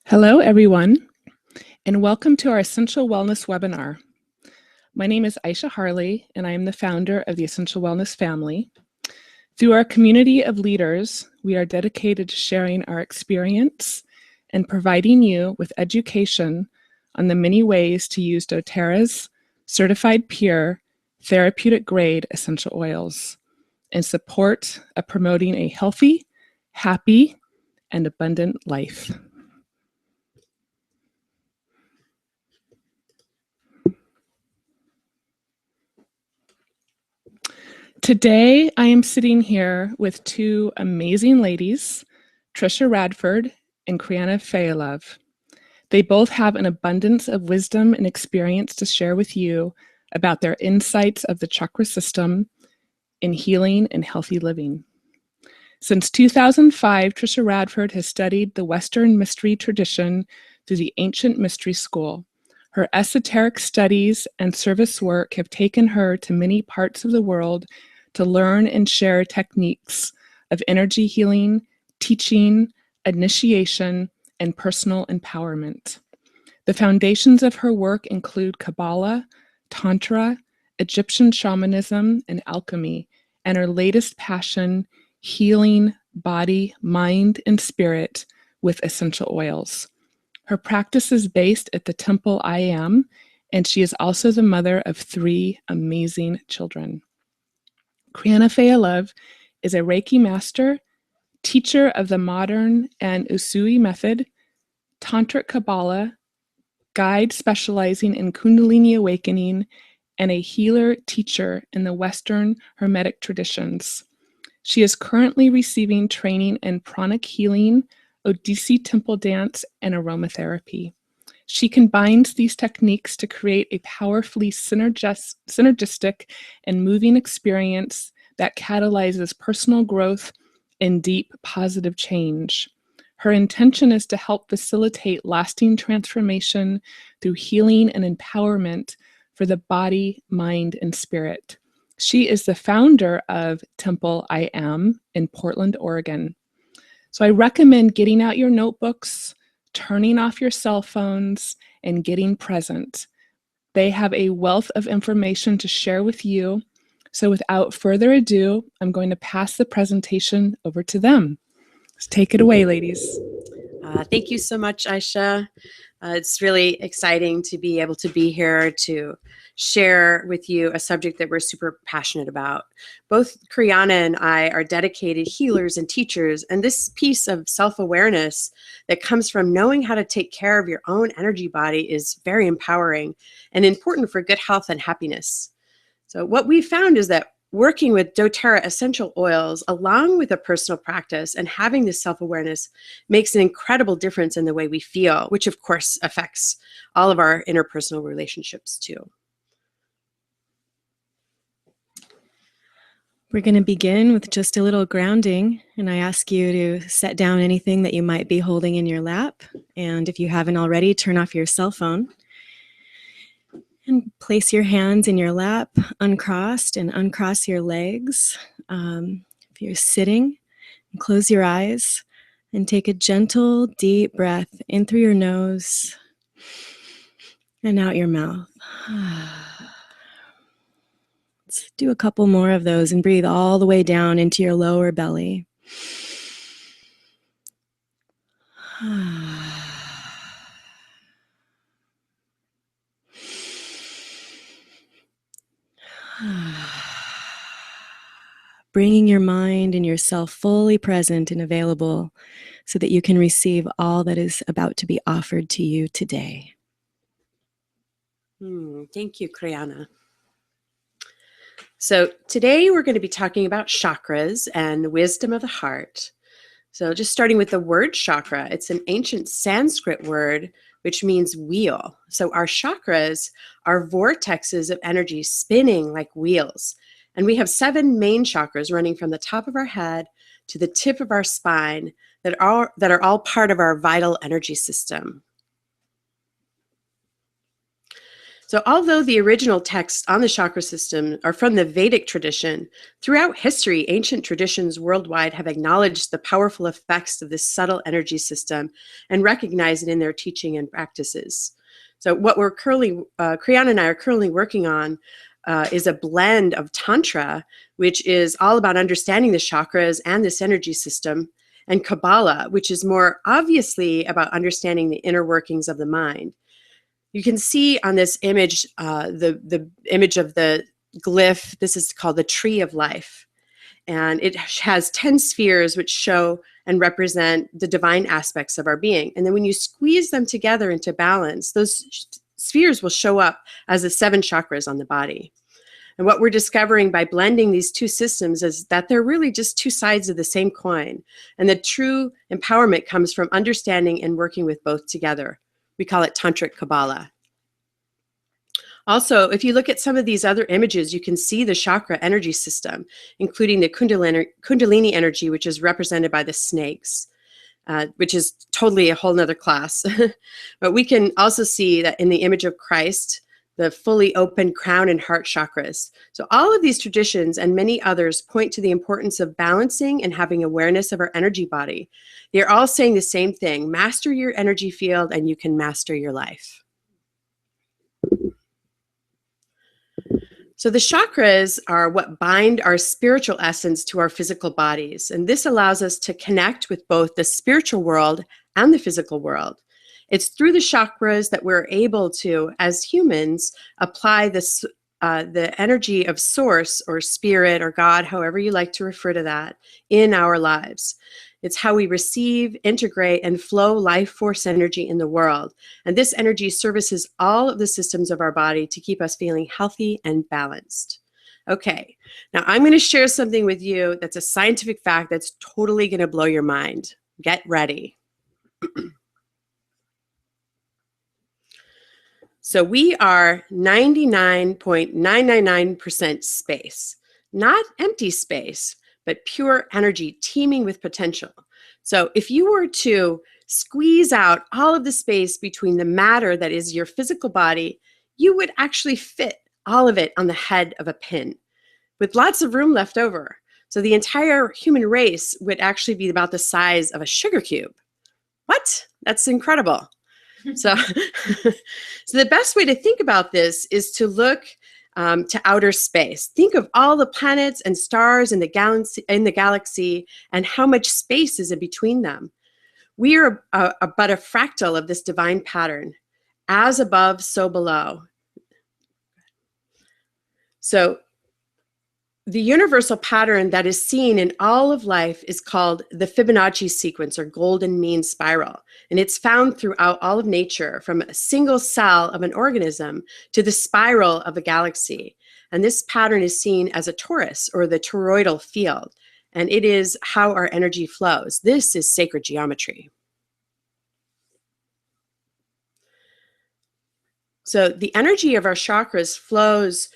Hello, everyone, and welcome to our Essential Wellness webinar. My name is Aisha Harley, and I am the founder of the Essential Wellness family. Through our community of leaders, we are dedicated to sharing our experience and providing you with education on the many ways to use doTERRA's certified pure therapeutic grade essential oils in support of promoting a healthy, happy, and abundant life. Today, I am sitting here with two amazing ladies, Trisha Radford and Kriana Fayalove. They both have an abundance of wisdom and experience to share with you about their insights of the chakra system in healing and healthy living. Since 2005, Trisha Radford has studied the Western mystery tradition through the Ancient Mystery School. Her esoteric studies and service work have taken her to many parts of the world to learn and share techniques of energy healing, teaching, initiation, and personal empowerment. The foundations of her work include Kabbalah, Tantra, Egyptian shamanism, and alchemy, and her latest passion, healing body, mind, and spirit with essential oils. Her practice is based at the Temple I Am, and she is also the mother of 3 amazing children. Kriana Fayalove is a Reiki master, teacher of the modern and Usui method, Tantric Kabbalah, guide specializing in Kundalini awakening, and a healer teacher in the Western Hermetic traditions. She is currently receiving training in pranic healing, Odissi temple dance, and aromatherapy. She combines these techniques to create a powerfully synergistic and moving experience that catalyzes personal growth and deep positive change. Her intention is to help facilitate lasting transformation through healing and empowerment for the body, mind, and spirit. She is the founder of Temple I Am in Portland, Oregon. So I recommend getting out your notebooks, turning off your cell phones, and getting present. They have a wealth of information to share with you. So without further ado, I'm going to pass the presentation over to them. Let's take it away, ladies. Thank you so much, Aisha. It's really exciting to be able to be here to share with you a subject that we're super passionate about. Both Kriana and I are dedicated healers and teachers, and this piece of self-awareness that comes from knowing how to take care of your own energy body is very empowering and important for good health and happiness. So what we found is that working with doTERRA essential oils, along with a personal practice and having this self-awareness, makes an incredible difference in the way we feel, which of course affects all of our interpersonal relationships too. We're going to begin with just a little grounding, and I ask you to set down anything that you might be holding in your lap, and if you haven't already, turn off your cell phone. And place your hands in your lap, uncrossed, and uncross your legs. If you're sitting, close your eyes and take a gentle, deep breath in through your nose and out your mouth. Let's do a couple more of those and breathe all the way down into your lower belly. Bringing your mind and yourself fully present and available so that you can receive all that is about to be offered to you today. Thank you, Kriana. So today we're going to be talking about chakras and wisdom of the heart. So just starting with the word chakra, it's an ancient Sanskrit word which means wheel. So our chakras are vortexes of energy spinning like wheels. And we have 7 main chakras running from the top of our head to the tip of our spine that are all part of our vital energy system. So although the original texts on the chakra system are from the Vedic tradition, throughout history, ancient traditions worldwide have acknowledged the powerful effects of this subtle energy system and recognize it in their teaching and practices. So what we're currently, Kriana and I are currently working on is a blend of Tantra, which is all about understanding the chakras and this energy system, and Kabbalah, which is more obviously about understanding the inner workings of the mind. You can see on this image, the image of the glyph. This is called the Tree of Life. And it has 10 spheres which show and represent the divine aspects of our being. And then when you squeeze them together into balance, those spheres will show up as the 7 chakras on the body. And what we're discovering by blending these two systems is that they're really just two sides of the same coin. And the true empowerment comes from understanding and working with both together. We call it Tantric Kabbalah. Also, if you look at some of these other images, you can see the chakra energy system, including the Kundalini energy, which is represented by the snakes, which is totally a whole nother class. But we can also see that in the image of Christ, the fully open crown and heart chakras. So all of these traditions and many others point to the importance of balancing and having awareness of our energy body. They're all saying the same thing: master your energy field and you can master your life. So the chakras are what bind our spiritual essence to our physical bodies. And this allows us to connect with both the spiritual world and the physical world. It's through the chakras that we're able to, as humans, apply this, the energy of source or spirit or God, however you like to refer to that, in our lives. It's how we receive, integrate, and flow life force energy in the world. And this energy services all of the systems of our body to keep us feeling healthy and balanced. Okay, now I'm going to share something with you that's a scientific fact that's totally going to blow your mind. Get ready. So we are 99.999% space, not empty space, but pure energy teeming with potential. So if you were to squeeze out all of the space between the matter that is your physical body, you would actually fit all of it on the head of a pin with lots of room left over. So the entire human race would actually be about the size of a sugar cube. What? That's incredible. So, so the best way to think about this is to look to outer space. Think of all the planets and stars in the galaxy and how much space is in between them. We are but a fractal of this divine pattern, as above, so below. So the universal pattern that is seen in all of life is called the Fibonacci sequence, or golden mean spiral. And it's found throughout all of nature, from a single cell of an organism to the spiral of a galaxy. And this pattern is seen as a torus, or the toroidal field. And it is how our energy flows. This is sacred geometry. So the energy of our chakras flows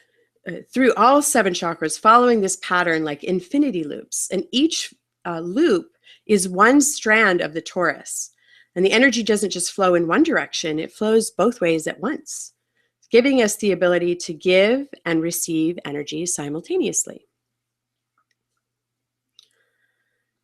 through all 7 chakras, following this pattern like infinity loops. And each loop is one strand of the torus. And the energy doesn't just flow in one direction, it flows both ways at once, giving us the ability to give and receive energy simultaneously.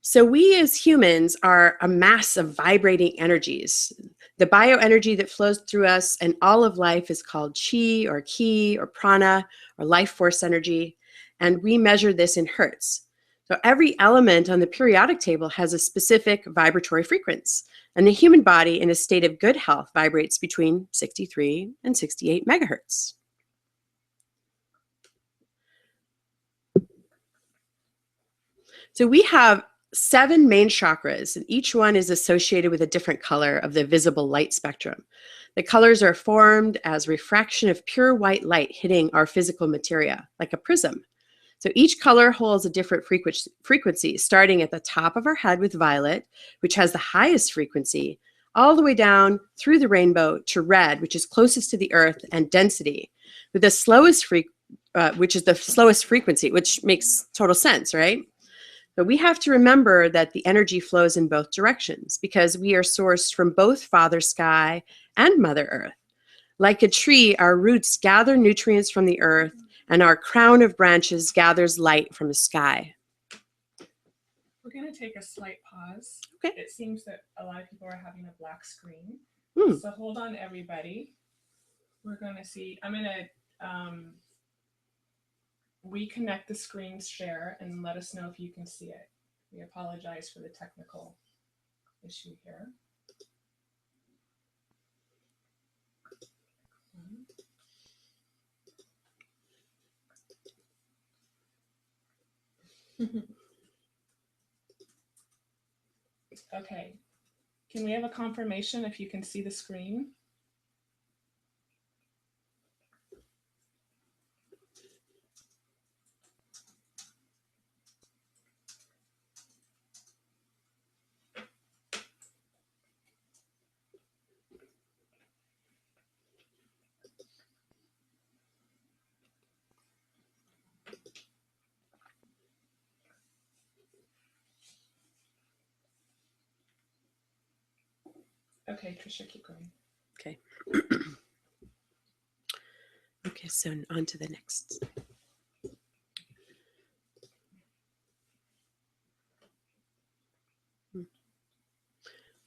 So we as humans are a mass of vibrating energies. The bioenergy that flows through us and all of life is called chi or ki or prana or life force energy, and we measure this in hertz. So every element on the periodic table has a specific vibratory frequency, and the human body in a state of good health vibrates between 63 and 68 megahertz. So we have 7 main chakras, and each one is associated with a different color of the visible light spectrum. The colors are formed as refraction of pure white light hitting our physical materia, like a prism. So each color holds a different frequency, starting at the top of our head with violet, which has the highest frequency, all the way down through the rainbow to red, which is closest to the earth and density, with the slowest which is the slowest frequency, which makes total sense, right? But we have to remember that the energy flows in both directions because we are sourced from both Father Sky and Mother Earth. Like a tree, our roots gather nutrients from the earth, and our crown of branches gathers light from the sky. We're going to take a slight pause. Okay. It seems that a lot of people are having a black screen. Hmm. So hold on, everybody. We're going to see. I'm going to reconnect the screen share and let us know if you can see it. We apologize for the technical issue here. Okay. Can we have a confirmation if you can see the screen? Okay, Trisha, keep going. Okay. Okay, so on to the next.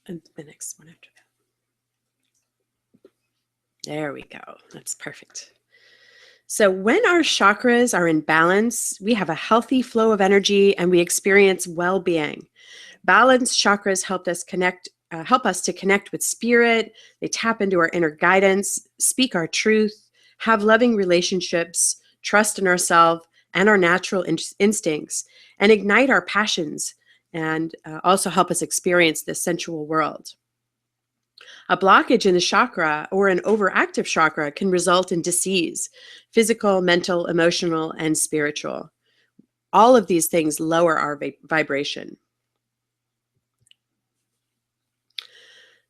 And the next one after that. There we go. That's perfect. So when our chakras are in balance, we have a healthy flow of energy and we experience well-being. Balanced chakras help us to connect with spirit. They tap into our inner guidance, speak our truth, have loving relationships, trust in ourselves and our natural instincts, and ignite our passions, and also help us experience the sensual world. A blockage in the chakra or an overactive chakra can result in disease, physical, mental, emotional, and spiritual. All of these things lower our vibration.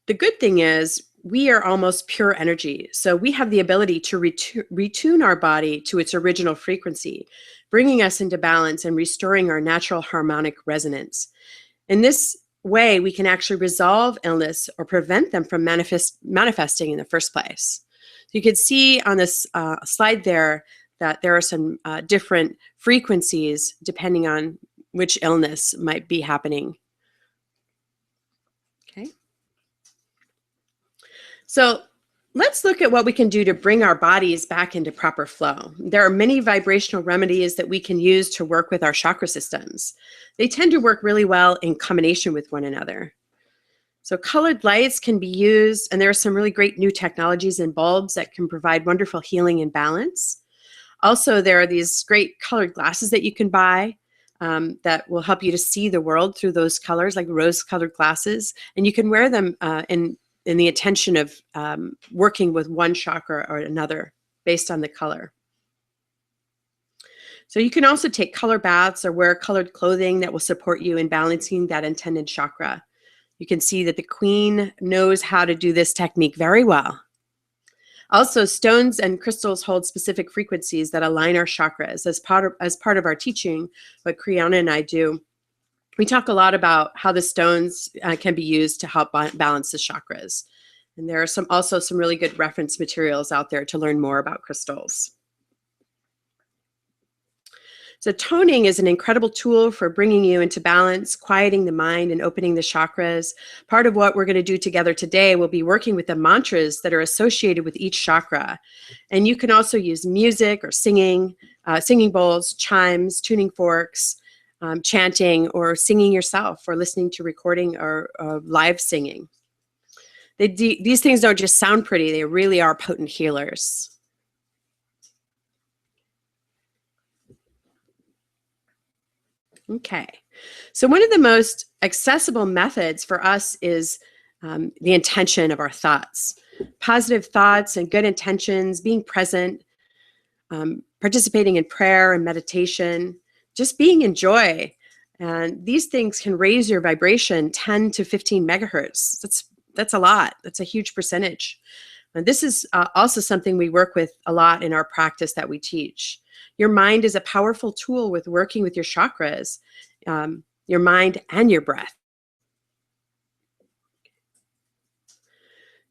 The good thing is we are almost pure energy, so we have the ability to retune our body to its original frequency, bringing us into balance and restoring our natural harmonic resonance. In this way, we can actually resolve illness or prevent them from manifesting in the first place. You can see on this slide there that there are some different frequencies depending on which illness might be happening. Okay. So let's look at what we can do to bring our bodies back into proper flow. There are many vibrational remedies that we can use to work with our chakra systems. They tend to work really well in combination with one another. So colored lights can be used, and there are some really great new technologies in bulbs that can provide wonderful healing and balance. Also, there are these great colored glasses that you can buy that will help you to see the world through those colors, like rose-colored glasses, and you can wear them in the intention of working with one chakra or another based on the color. So you can also take color baths or wear colored clothing that will support you in balancing that intended chakra. You can see that the queen knows how to do this technique very well. Also, stones and crystals hold specific frequencies that align our chakras. As part of our teaching, what Kriana and I do, we talk a lot about how the stones can be used to help balance the chakras. And there are also some really good reference materials out there to learn more about crystals. So toning is an incredible tool for bringing you into balance, quieting the mind, and opening the chakras. Part of what we're going to do together today will be working with the mantras that are associated with each chakra. And you can also use music or singing bowls, chimes, tuning forks, chanting, or singing yourself, or listening to recording or live singing. These things don't just sound pretty, they really are potent healers. Okay, so one of the most accessible methods for us is the intention of our thoughts. Positive thoughts and good intentions, being present, participating in prayer and meditation, just being in joy. And these things can raise your vibration 10 to 15 megahertz. That's a lot. That's a huge percentage. And this is also something we work with a lot in our practice that we teach. Your mind is a powerful tool with working with your chakras, your mind and your breath.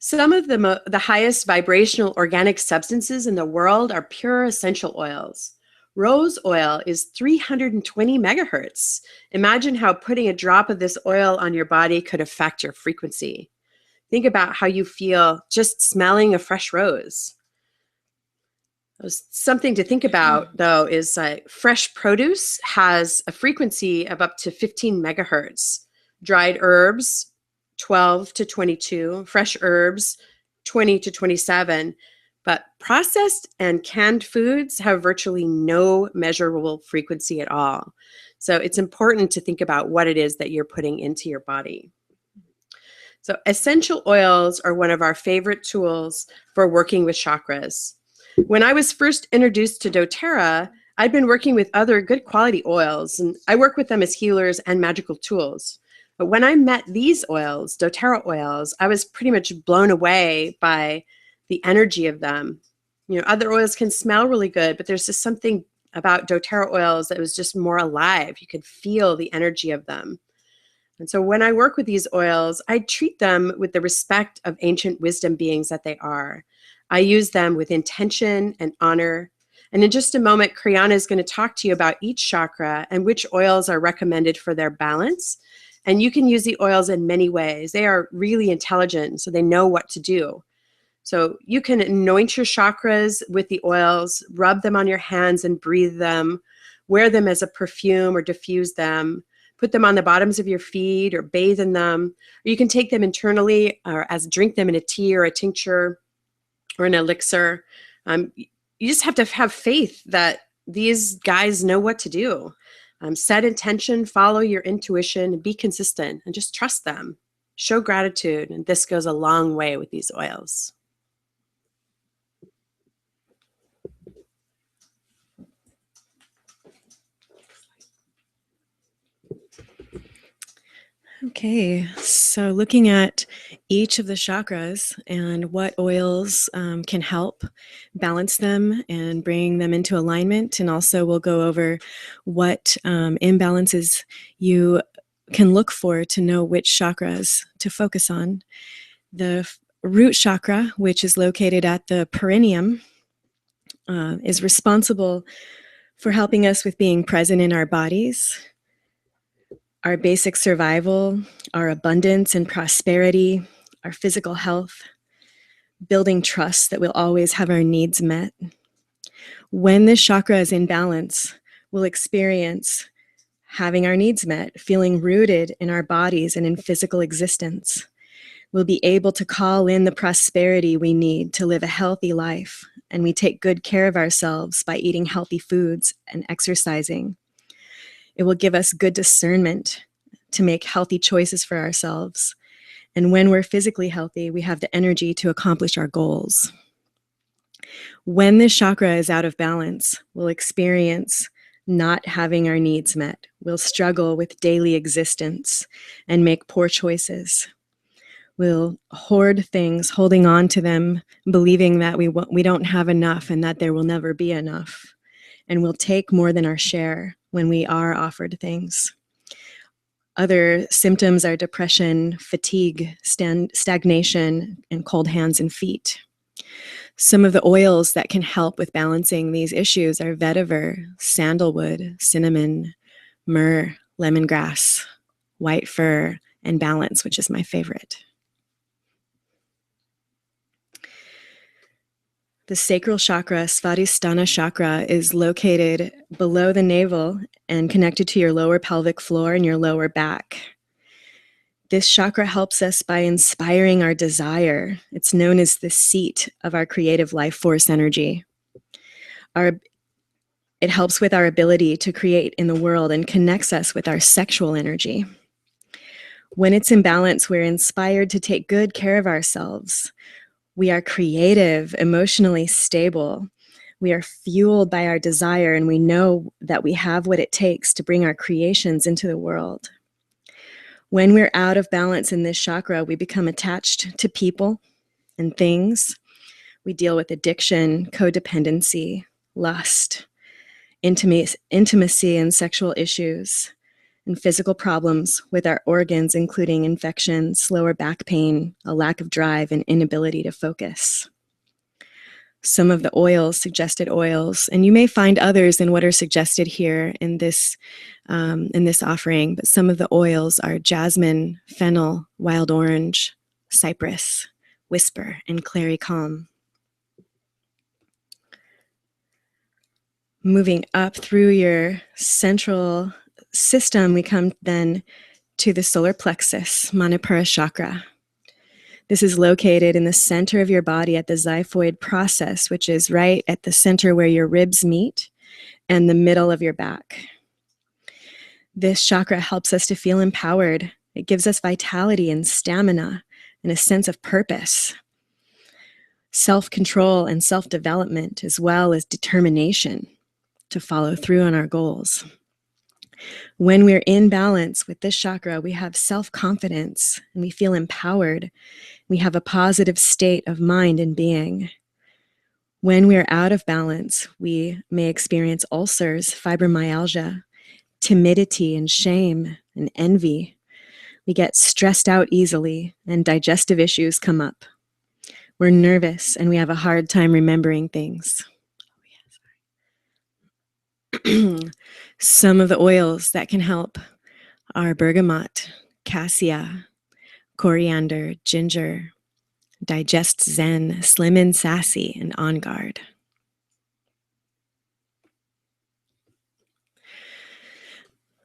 Some of the highest vibrational organic substances in the world are pure essential oils. Rose oil is 320 megahertz. Imagine how putting a drop of this oil on your body could affect your frequency. Think about how you feel just smelling a fresh rose. Something to think about, though, is fresh produce has a frequency of up to 15 megahertz. Dried herbs, 12 to 22. Fresh herbs, 20 to 27. But processed and canned foods have virtually no measurable frequency at all. So it's important to think about what it is that you're putting into your body. So essential oils are one of our favorite tools for working with chakras. When I was first introduced to doTERRA, I'd been working with other good quality oils, and I work with them as healers and magical tools. But when I met these oils, doTERRA oils, I was pretty much blown away by the energy of them. You know, other oils can smell really good, but there's just something about doTERRA oils that was just more alive. You could feel the energy of them. And so when I work with these oils, I treat them with the respect of ancient wisdom beings that they are. I use them with intention and honor. And in just a moment, Kriana is going to talk to you about each chakra and which oils are recommended for their balance. And you can use the oils in many ways. They are really intelligent, so they know what to do. So you can anoint your chakras with the oils, rub them on your hands and breathe them, wear them as a perfume or diffuse them, put them on the bottoms of your feet or bathe in them. Or you can take them internally or drink them in a tea or a tincture or an elixir. You just have to have faith that these guys know what to do. Set intention, follow your intuition, be consistent, and just trust them. Show gratitude, and this goes a long way with these oils. Okay, so looking at each of the chakras and what oils can help balance them and bring them into alignment, and also we'll go over what imbalances you can look for to know which chakras to focus on. The root chakra, which is located at the perineum, is responsible for helping us with being present in our bodies, our basic survival, our abundance and prosperity, our physical health, building trust that we'll always have our needs met. When this chakra is in balance, we'll experience having our needs met, feeling rooted in our bodies and in physical existence. We'll be able to call in the prosperity we need to live a healthy life, and we take good care of ourselves by eating healthy foods and exercising. It will give us good discernment to make healthy choices for ourselves. And when we're physically healthy, we have the energy to accomplish our goals. When this chakra is out of balance, we'll experience not having our needs met. We'll struggle with daily existence and make poor choices. We'll hoard things, holding on to them, believing that we don't have enough and that there will never be enough. And we'll take more than our share when we are offered things. Other symptoms are depression, fatigue, stagnation, and cold hands and feet. Some of the oils that can help with balancing these issues are vetiver, sandalwood, cinnamon, myrrh, lemongrass, white fir, and balance, which is my favorite. The sacral chakra, Svadhisthana chakra, is located below the navel and connected to your lower pelvic floor and your lower back. This chakra helps us by inspiring our desire. It's known as the seat of our creative life force energy. It helps with our ability to create in the world and connects us with our sexual energy. When it's in balance, we're inspired to take good care of ourselves. We are creative, emotionally stable. We are fueled by our desire, and we know that we have what it takes to bring our creations into the world. When we're out of balance in this chakra, we become attached to people and things. We deal with addiction, codependency, lust, intimacy and sexual issues. and physical problems with our organs, including infections, lower back pain, a lack of drive, and inability to focus. Some of the oils, suggested oils, and you may find others than what are suggested here in this offering, but some of the oils are jasmine, fennel, wild orange, cypress, whisper, and clary calm. Moving up through your central system, we come then to the solar plexus, Manipura chakra. This is located in the center of your body at the xiphoid process, which is right at the center where your ribs meet and the middle of your back. This chakra helps us to feel empowered. It gives us vitality and stamina and a sense of purpose, self-control and self-development, as well as determination to follow through on our goals. When we're in balance with this chakra, we have self-confidence and we feel empowered. We have a positive state of mind and being. When we're out of balance, we may experience ulcers, fibromyalgia, timidity and shame and envy. We get stressed out easily and digestive issues come up. We're nervous and we have a hard time remembering things. Some of the oils that can help are bergamot, cassia, coriander, ginger, digest zen, slim and sassy, and on guard.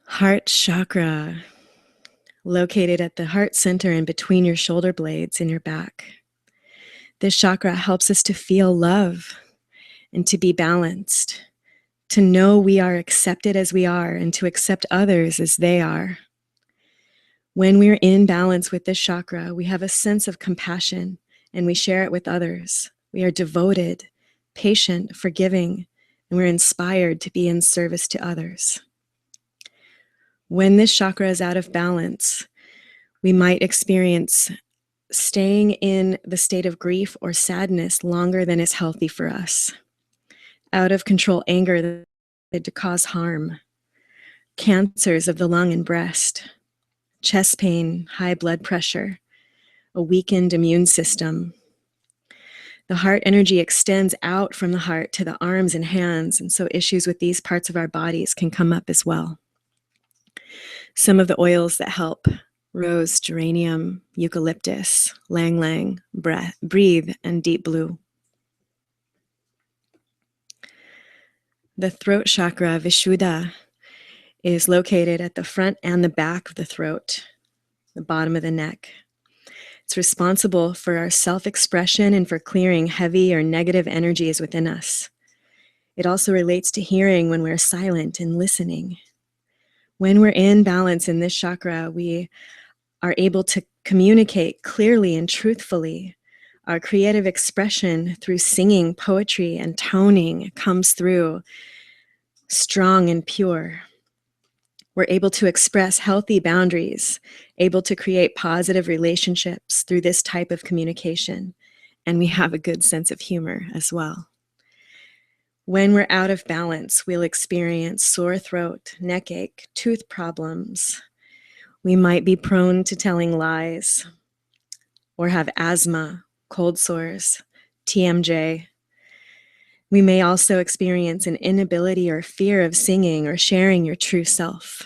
Heart chakra, located at the heart center and between your shoulder blades in your back. This chakra helps us to feel love and to be balanced, to know we are accepted as we are and to accept others as they are. When we're in balance with this chakra, we have a sense of compassion and we share it with others. We are devoted, patient, forgiving, and we're inspired to be in service to others. When this chakra is out of balance, we might experience staying in the state of grief or sadness longer than is healthy for us. Out of control anger that to cause harm, cancers of the lung and breast, chest pain, high blood pressure, a weakened immune system. The heart energy extends out from the heart to the arms and hands, and so issues with these parts of our bodies can come up as well. Some of the oils that help: rose, geranium, eucalyptus, lang lang, breathe, and deep blue. The throat chakra, Vishuddha, is located at the front and the back of the throat, the bottom of the neck. It's responsible for our self-expression and for clearing heavy or negative energies within us. It also relates to hearing when we're silent and listening. When we're in balance in this chakra, we are able to communicate clearly and truthfully. Our creative expression through singing, poetry, and toning comes through strong and pure. We're able to express healthy boundaries, able to create positive relationships through this type of communication, and we have a good sense of humor as well. When we're out of balance, we'll experience sore throat, neck ache, tooth problems. We might be prone to telling lies or have asthma, cold sores, TMJ. We may also experience an inability or fear of singing or sharing your true self.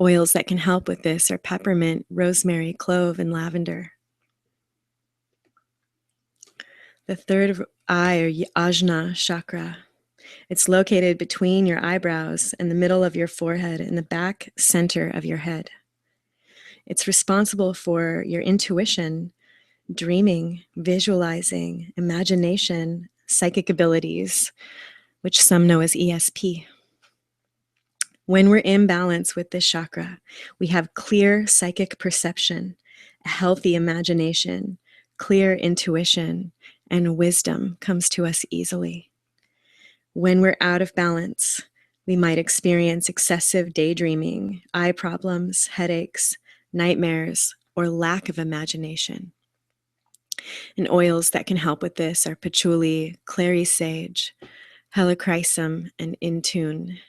Oils that can help with this are peppermint, rosemary, clove, and lavender. The third eye, or Ajna chakra. It's located between your eyebrows and the middle of your forehead and the back center of your head. It's responsible for your intuition, dreaming, visualizing, imagination, psychic abilities, which some know as ESP. When we're in balance with this chakra, we have clear psychic perception, a healthy imagination, clear intuition, and wisdom comes to us easily. When we're out of balance, we might experience excessive daydreaming, eye problems, headaches, nightmares, or lack of imagination. And oils that can help with this are patchouli, clary sage, helichrysum, and intune.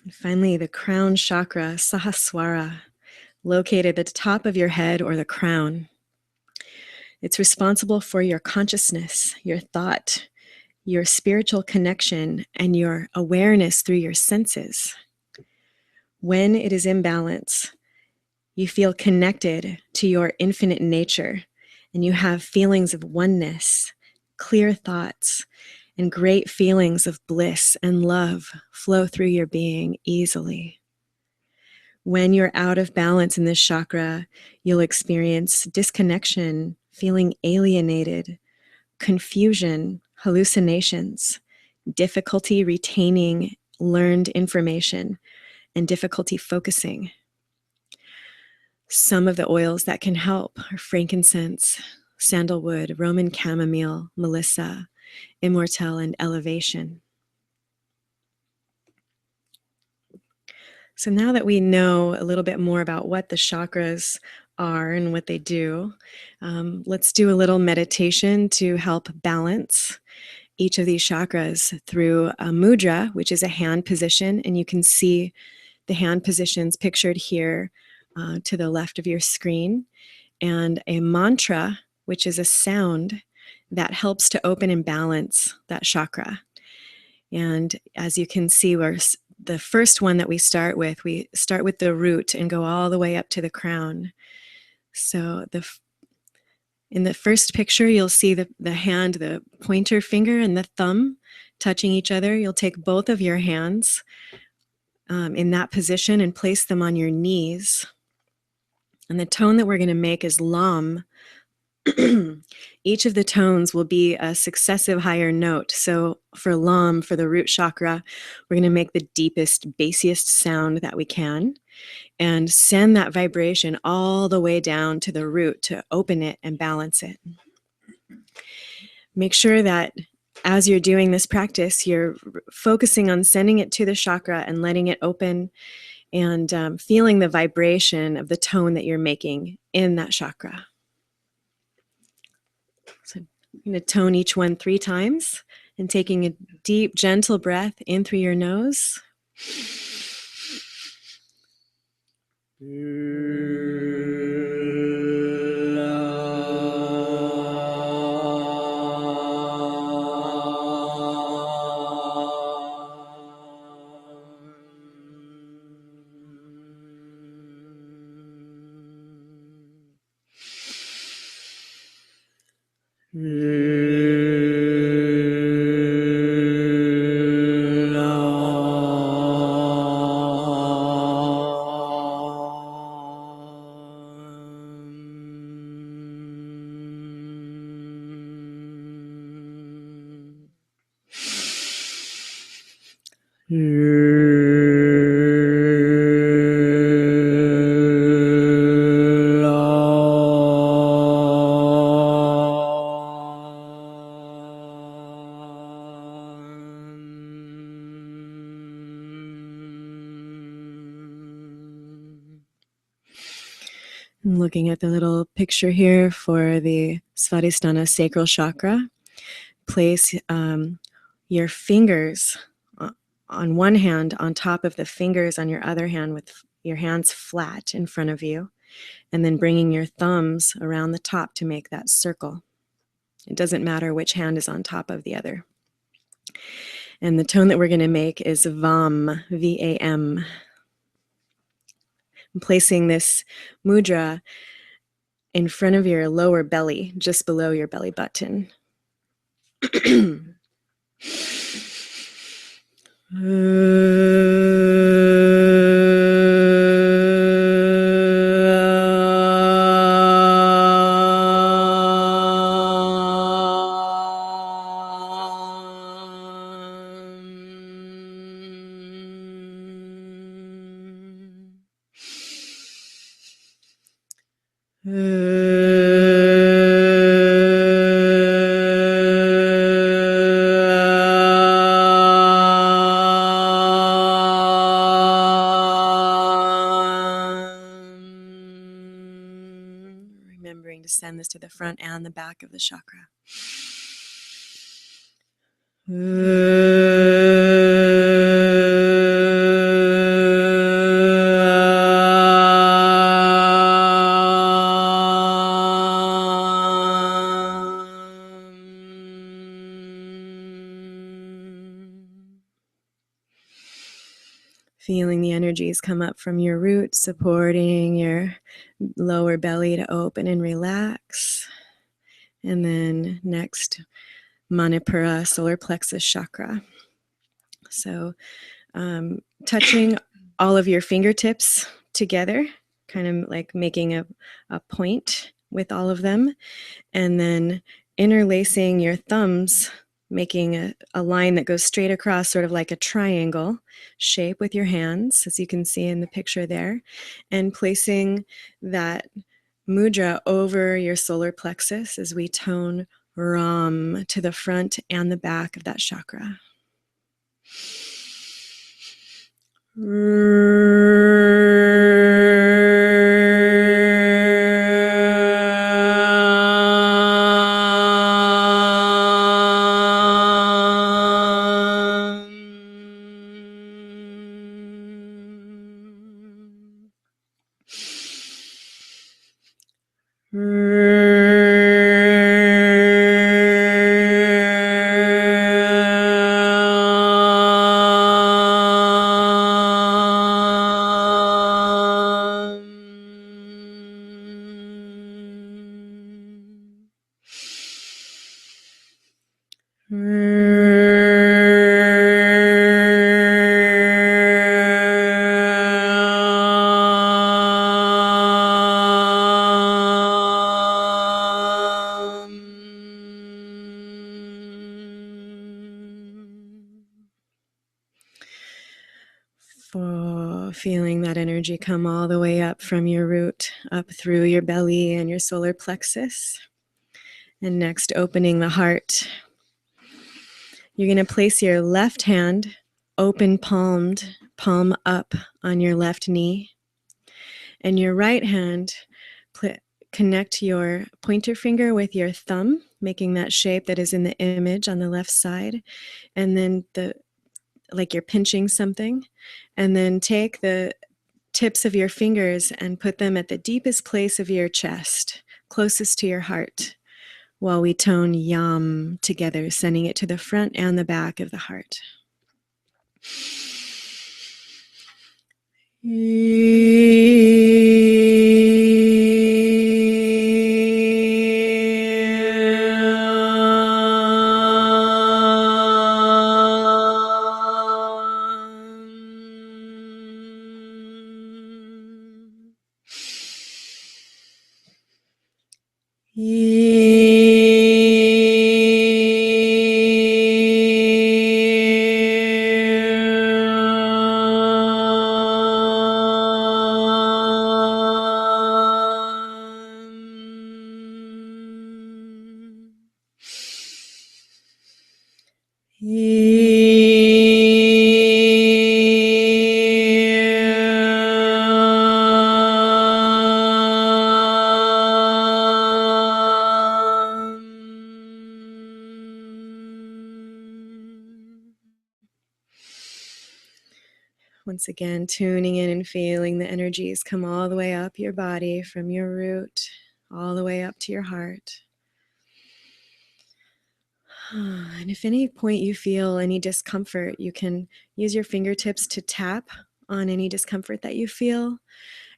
And finally, the crown chakra, Sahasrara, located at the top of your head or the crown. It's responsible for your consciousness, your thought, your spiritual connection, and your awareness through your senses. When it is in balance, you feel connected to your infinite nature, and you have feelings of oneness, clear thoughts, and great feelings of bliss and love flow through your being easily. When you're out of balance in this chakra, you'll experience disconnection, feeling alienated, confusion, hallucinations, difficulty retaining learned information, and difficulty focusing. Some of the oils that can help are frankincense, sandalwood, Roman chamomile, melissa, immortelle, and elevation. So now that we know a little bit more about what the chakras are and what they do, let's do a little meditation to help balance each of these chakras through a mudra, which is a hand position. And you can see the hand positions pictured here to the left of your screen, and a mantra, which is a sound that helps to open and balance that chakra. And as you can see, the first one that we start with the root and go all the way up to the crown. So in the first picture, you'll see the hand, the pointer finger and the thumb touching each other. You'll take both of your hands in that position and place them on your knees. And the tone that we're going to make is Lam. Each of the tones will be a successive higher note. So for Lam, for the root chakra, we're going to make the deepest, bassiest sound that we can and send that vibration all the way down to the root to open it and balance it. Make sure that as you're doing this practice, you're focusing on sending it to the chakra and letting it open and feeling the vibration of the tone that you're making in that chakra. So I'm going to tone each one 3 times and taking a deep, gentle breath in through your nose. I'm looking at the little picture here for the Svadhisthana sacral chakra. Place your fingers on one hand on top of the fingers on your other hand with your hands flat in front of you, and then bringing your thumbs around the top to make that circle. It doesn't matter which hand is on top of the other. And the tone that we're going to make is VAM, V-A-M. I'm placing this mudra in front of your lower belly, just below your belly button. Remembering to send this to the front and the back of the chakra. Feeling the energies come up from your root, supporting your lower belly to open and relax. And then next, Manipura, solar plexus chakra. So touching all of your fingertips together, kind of like making a point with all of them, and then interlacing your thumbs, making a line that goes straight across, sort of like a triangle shape with your hands, as you can see in the picture there, and placing that mudra over your solar plexus as we tone Ram to the front and the back of that chakra. Feeling that energy come all the way up from your root, up through your belly and your solar plexus. And next, opening the heart. You're going to place your left hand open palmed, palm up on your left knee. And your right hand, connect your pointer finger with your thumb, making that shape that is in the image on the left side. And then like you're pinching something. And then take the tips of your fingers and put them at the deepest place of your chest, closest to your heart, while we tone Yam together, sending it to the front and the back of the heart. Once again, tuning in and feeling the energies come all the way up your body from your root, all the way up to your heart. And if any point you feel any discomfort, you can use your fingertips to tap on any discomfort that you feel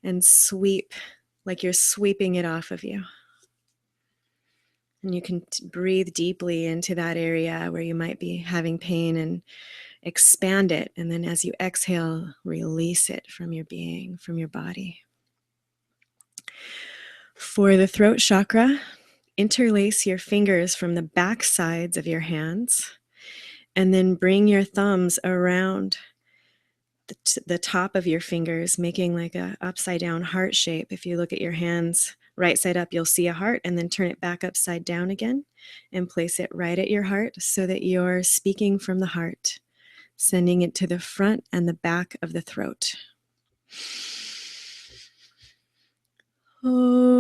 and sweep, like you're sweeping it off of you. And you can breathe deeply into that area where you might be having pain and expand it. And then as you exhale, release it from your being, from your body. For the throat chakra, interlace your fingers from the back sides of your hands and then bring your thumbs around the top of your fingers, making like a upside down heart shape. If you look at your hands right side up, you'll see a heart, and then turn it back upside down again and place it right at your heart so that you're speaking from the heart, sending it to the front and the back of the throat. Om.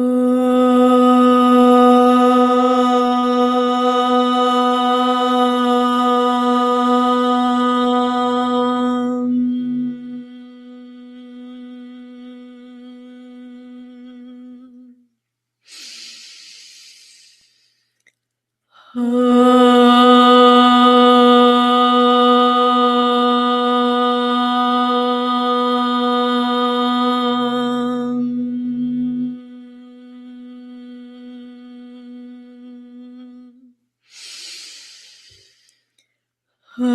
Feeling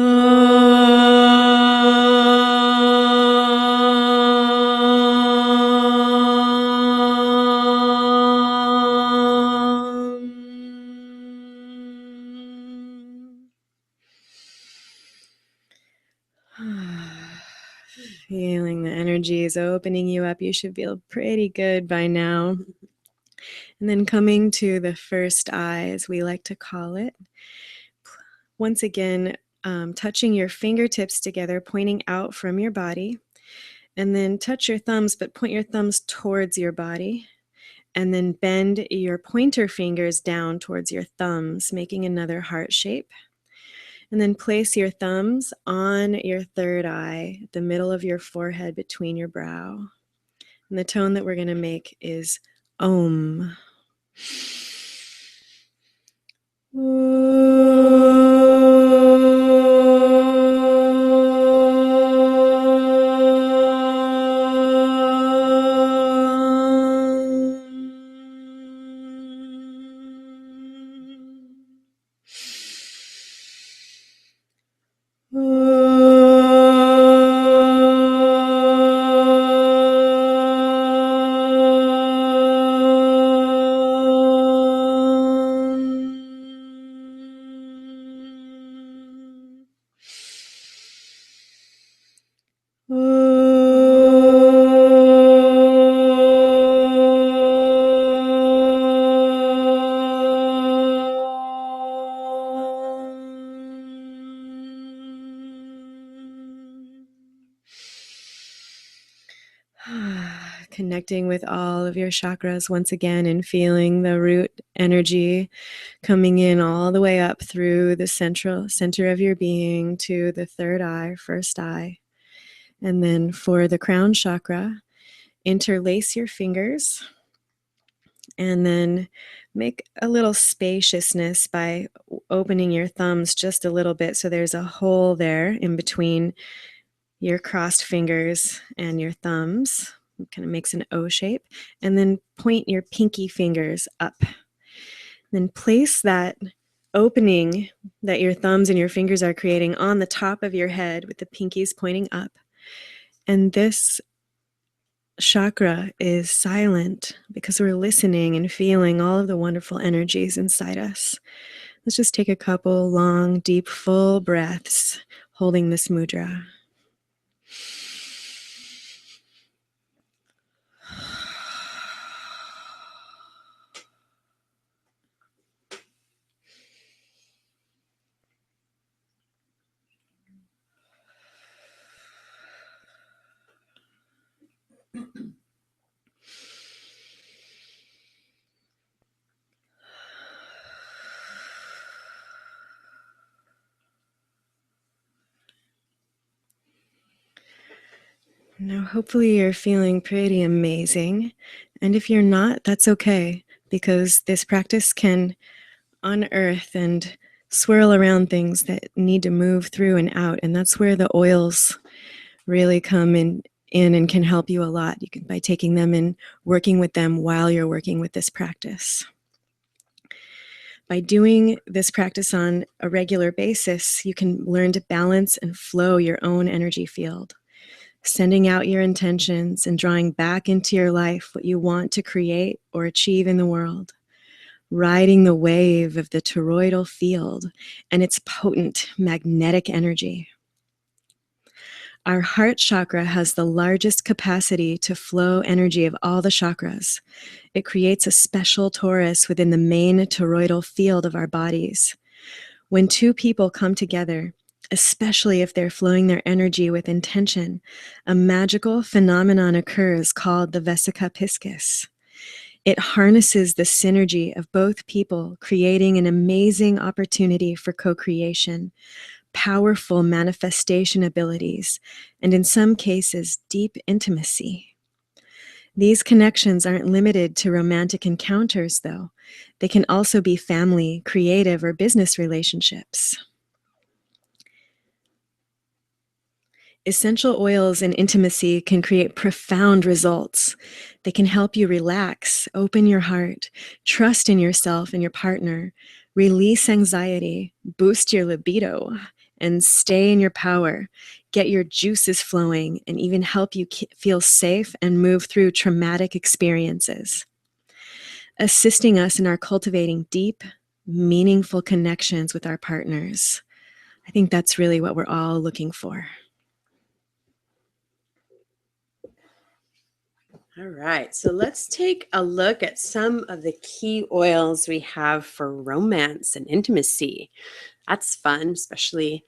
the energy is opening you up. You should feel pretty good by now. And then coming to the first eye, as we like to call it. Once again, touching your fingertips together, pointing out from your body. And then touch your thumbs, but point your thumbs towards your body. And then bend your pointer fingers down towards your thumbs, making another heart shape. And then place your thumbs on your third eye, the middle of your forehead between your brow. And the tone that we're going to make is Om. Connecting with all of your chakras once again and feeling the root energy coming in all the way up through the center of your being to the third eye, first eye. And then for the crown chakra, interlace your fingers and then make a little spaciousness by opening your thumbs just a little bit so there's a hole there in between your crossed fingers and your thumbs. It kind of makes an O shape. And then point your pinky fingers up. Then place that opening that your thumbs and your fingers are creating on the top of your head with the pinkies pointing up. And this chakra is silent because we're listening and feeling all of the wonderful energies inside us. Let's just take a couple long, deep, full breaths holding this mudra. Now, hopefully you're feeling pretty amazing. And if you're not, that's okay, because this practice can unearth and swirl around things that need to move through and out. And that's where the oils really come in and can help you a lot. You can, by taking them and working with them while you're working with this practice. By doing this practice on a regular basis, you can learn to balance and flow your own energy field, sending out your intentions and drawing back into your life what you want to create or achieve in the world, riding the wave of the toroidal field and its potent magnetic energy. Our heart chakra has the largest capacity to flow energy of all the chakras. It creates a special torus within the main toroidal field of our bodies. When two people come together, especially if they're flowing their energy with intention, a magical phenomenon occurs called the vesica piscis. It harnesses the synergy of both people, creating an amazing opportunity for co-creation, powerful manifestation abilities, and in some cases, deep intimacy. These connections aren't limited to romantic encounters, though. They can also be family, creative, or business relationships. Essential oils and intimacy can create profound results. They can help you relax, open your heart, trust in yourself and your partner, release anxiety, boost your libido, and stay in your power, get your juices flowing, and even help you feel safe and move through traumatic experiences, assisting us in our cultivating deep, meaningful connections with our partners. I think that's really what we're all looking for. All right, so let's take a look at some of the key oils we have for romance and intimacy. That's fun, especially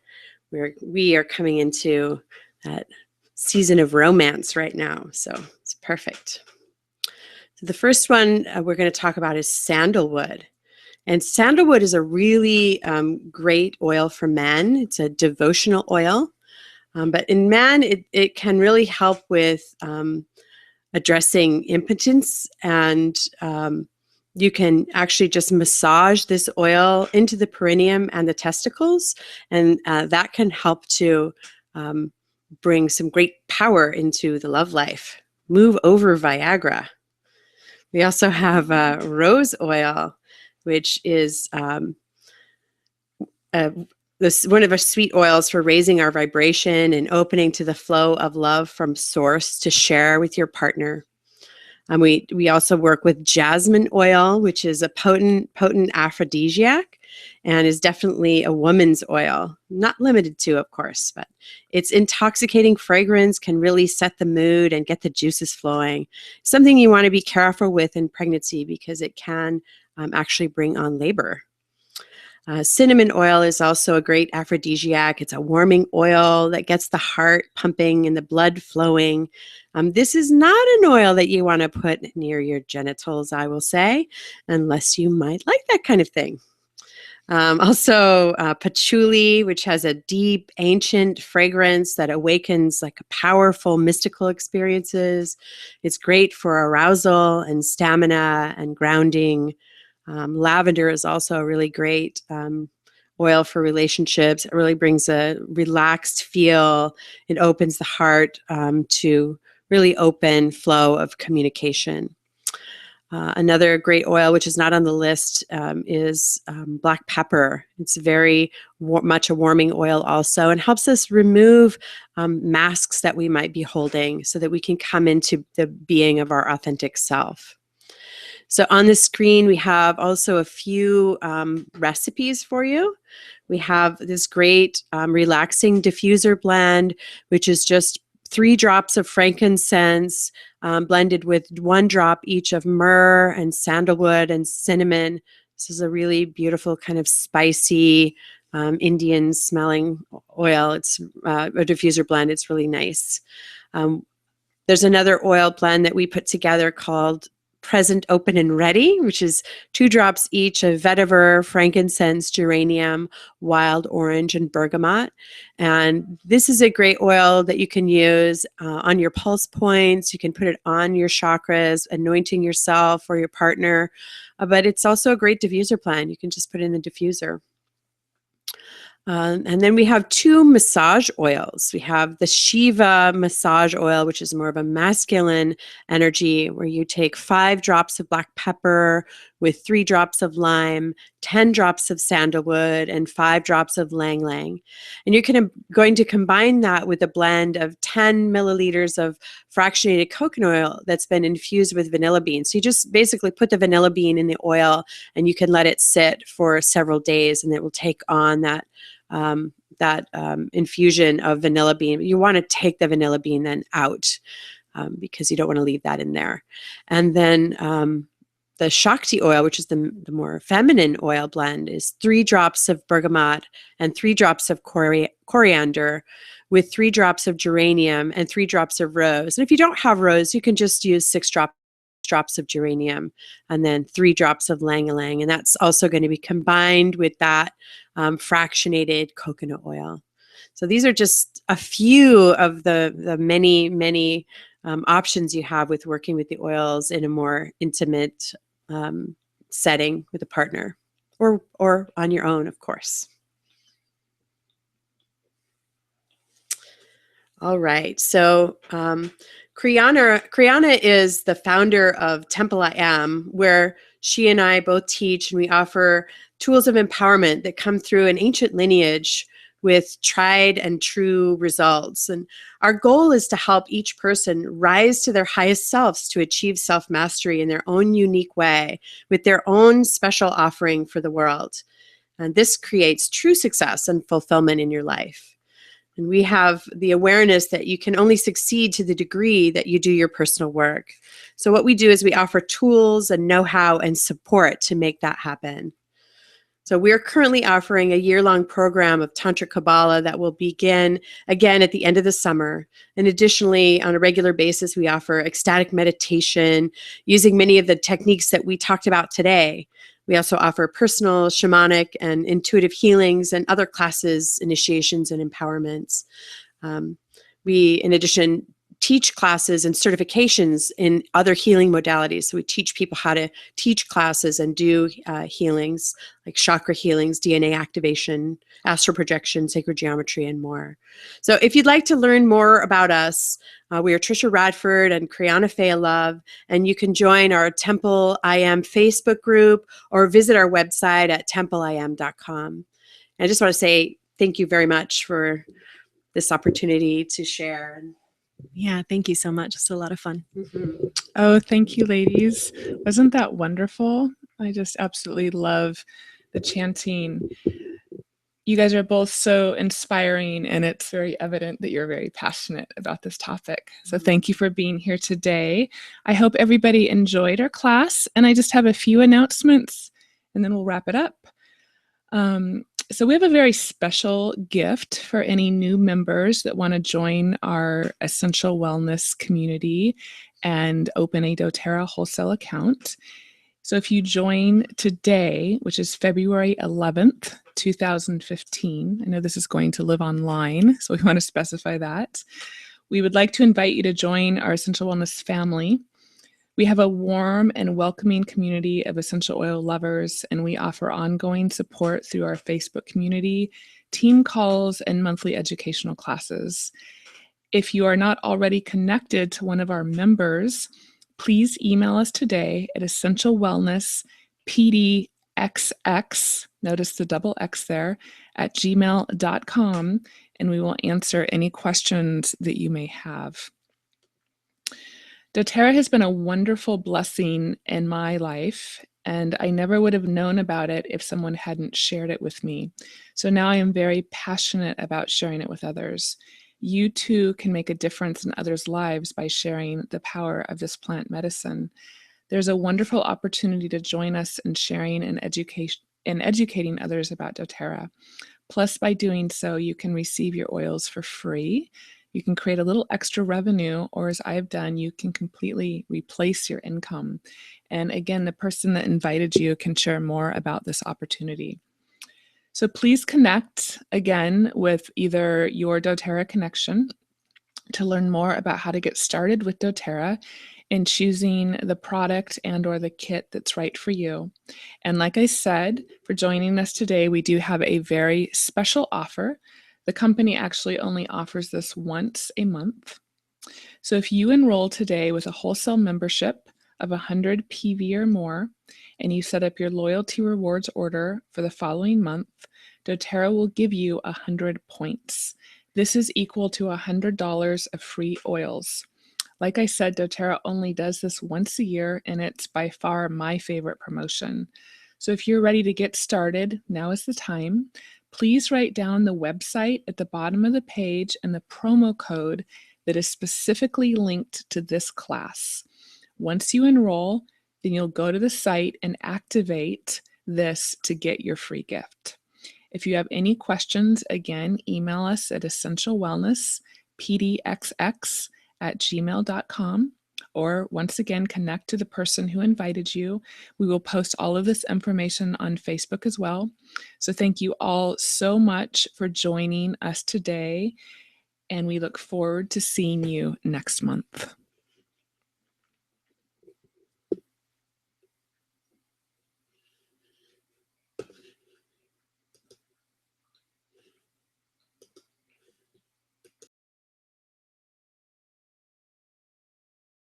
we are coming into that season of romance right now, so it's perfect. So the first one we're going to talk about is sandalwood. And sandalwood is a really great oil for men. It's a devotional oil. But in men, it can really help with addressing impotence. And you can actually just massage this oil into the perineum and the testicles. And that can help to bring some great power into the love life. Move over Viagra. We also have rose oil, which is one of our sweet oils for raising our vibration and opening to the flow of love from source to share with your partner. We also work with jasmine oil, which is a potent aphrodisiac and is definitely a woman's oil. Not limited to, of course, but its intoxicating fragrance can really set the mood and get the juices flowing. Something you want to be careful with in pregnancy because it can actually bring on labor. Cinnamon oil is also a great aphrodisiac. It's a warming oil that gets the heart pumping and the blood flowing. This is not an oil that you want to put near your genitals, I will say, unless you might like that kind of thing. Also, patchouli, which has a deep, ancient fragrance that awakens like powerful, mystical experiences. It's great for arousal and stamina and grounding. Lavender is also a really great oil for relationships. It really brings a relaxed feel. It opens the heart to really open flow of communication. Another great oil, which is not on the list, is black pepper. It's very much a warming oil also, and helps us remove masks that we might be holding so that we can come into the being of our authentic self. So on the screen, we have also a few recipes for you. We have this great relaxing diffuser blend, which is just 3 drops of frankincense blended with 1 drop each of myrrh and sandalwood and cinnamon. This is a really beautiful kind of spicy Indian smelling oil. It's a diffuser blend. It's really nice. There's another oil blend that we put together called Present, Open, and Ready, which is 2 drops each of vetiver, frankincense, geranium, wild orange, and bergamot. And this is a great oil that you can use on your pulse points. You can put it on your chakras, anointing yourself or your partner. But it's also a great diffuser blend. You can just put it in the diffuser. And then we have 2 massage oils. We have the Shiva massage oil, which is more of a masculine energy, where you take 5 drops of black pepper with 3 drops of lime, 10 drops of sandalwood, and 5 drops of lang lang. And you're going to combine that with a blend of 10 milliliters of fractionated coconut oil that's been infused with vanilla beans. So you just basically put the vanilla bean in the oil, and you can let it sit for several days, and it will take on that infusion of vanilla bean. You want to take the vanilla bean then out because you don't want to leave that in there. And then the Shakti oil, which is the more feminine oil blend, is 3 drops of bergamot and 3 drops of coriander with 3 drops of geranium and 3 drops of rose. And if you don't have rose, you can just use 6 drops of geranium and then 3 drops of lang-a-lang. And that's also going to be combined with that fractionated coconut oil. So these are just a few of the many, many options you have with working with the oils in a more intimate setting with a partner or on your own, of course. All right. So Kriana is the founder of Temple I Am, where she and I both teach, and we offer tools of empowerment that come through an ancient lineage with tried and true results. And our goal is to help each person rise to their highest selves to achieve self-mastery in their own unique way with their own special offering for the world. And this creates true success and fulfillment in your life. And we have the awareness that you can only succeed to the degree that you do your personal work. So what we do is we offer tools and know-how and support to make that happen. So we're currently offering a year-long program of Tantric Kabbalah that will begin again at the end of the summer. And additionally, on a regular basis, we offer ecstatic meditation using many of the techniques that we talked about today. We also offer personal, shamanic, and intuitive healings and other classes, initiations, and empowerments. We, in addition, teach classes and certifications in other healing modalities. So we teach people how to teach classes and do healings like chakra healings, DNA activation, astral projection, sacred geometry, and more. So if you'd like to learn more about us, we are Trisha Radford and Kriana Faya Love, and you can join our Temple I Am Facebook group or visit our website at templeiam.com. I just want to say thank you very much for this opportunity to share. Yeah, thank you so much. It's a lot of fun. Mm-hmm. Oh, thank you, ladies. Wasn't that wonderful? I just absolutely love the chanting. You guys are both so inspiring, and it's very evident that you're very passionate about this topic. So thank you for being here today. I hope everybody enjoyed our class, and I just have a few announcements, and then we'll wrap it up. So we have a very special gift for any new members that want to join our Essential Wellness community and open a doTERRA wholesale account. So if you join today, which is February 11th, 2015, I know this is going to live online, so we want to specify that. We would like to invite you to join our Essential Wellness family. We have a warm and welcoming community of essential oil lovers, and we offer ongoing support through our Facebook community, team calls, and monthly educational classes. If you are not already connected to one of our members, please email us today at essentialwellnesspdxx, notice the double X there, at gmail.com, and we will answer any questions that you may have. doTERRA has been a wonderful blessing in my life, and I never would have known about it if someone hadn't shared it with me. So now I am very passionate about sharing it with others. You too can make a difference in others' lives by sharing the power of this plant medicine. There's a wonderful opportunity to join us in sharing and educating others about doTERRA. Plus, by doing so, you can receive your oils for free. You can create a little extra revenue, or as I've done, you can completely replace your income. And again, the person that invited you can share more about this opportunity. So please connect again with either your doTERRA connection to learn more about how to get started with doTERRA in choosing the product and or the kit that's right for you. And like I said, for joining us today, we do have a very special offer. The company actually only offers this once a month. So if you enroll today with a wholesale membership of 100 PV or more, and you set up your loyalty rewards order for the following month, doTERRA will give you 100 points. This is equal to $100 of free oils. Like I said, doTERRA only does this once a year, and it's by far my favorite promotion. So if you're ready to get started, now is the time. Please write down the website at the bottom of the page and the promo code that is specifically linked to this class. Once you enroll, then you'll go to the site and activate this to get your free gift. If you have any questions, again, email us at essentialwellnesspdxx@gmail.com, or once again, connect to the person who invited you. We will post all of this information on Facebook as well. So thank you all so much for joining us today, and we look forward to seeing you next month.